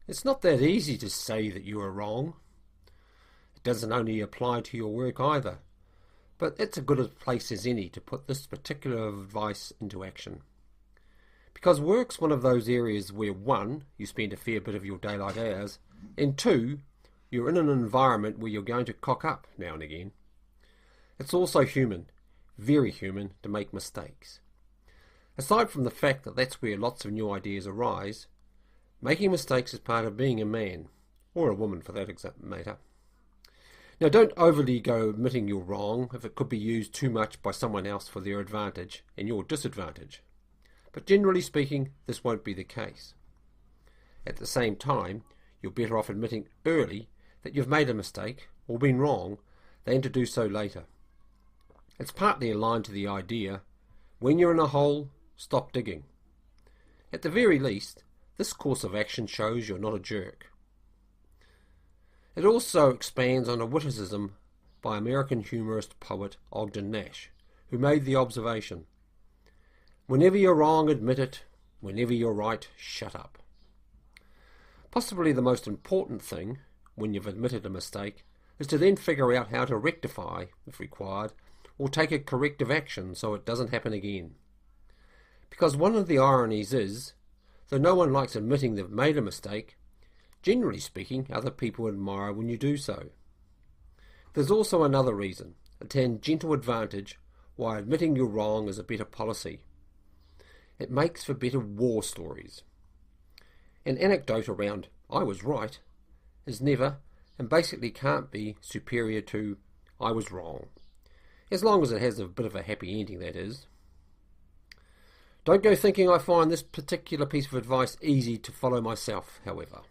It's not that easy to say that you are wrong. It doesn't only apply to your work either, but it's a good place as any to put this particular advice into action. Because work's one of those areas where, one, you spend a fair bit of your daylight hours, and two, you're in an environment where you're going to cock up now and again. It's also human, very human, to make mistakes. Aside from the fact that that's where lots of new ideas arise, making mistakes is part of being a man, or a woman for that matter. Now, don't overly go admitting you're wrong if it could be used too much by someone else for their advantage and your disadvantage. But generally speaking, this won't be the case. At the same time, you're better off admitting early that you've made a mistake or been wrong than to do so later. It's partly aligned to the idea, when you're in a hole, stop digging. At the very least, this course of action shows you're not a jerk. It also expands on a witticism by American humorist poet Ogden Nash, who made the observation, "Whenever you're wrong, admit it. Whenever you're right, shut up." Possibly the most important thing, when you've admitted a mistake, is to then figure out how to rectify, if required, or take a corrective action so it doesn't happen again. Because one of the ironies is, though no one likes admitting they've made a mistake, generally speaking, other people admire when you do so. There's also another reason, a tangential advantage, why admitting you're wrong is a better policy. It makes for better war stories. An anecdote around "I was right" is never, and basically can't be, superior to "I was wrong," as long as it has a bit of a happy ending, that is. Don't go thinking I find this particular piece of advice easy to follow myself, however.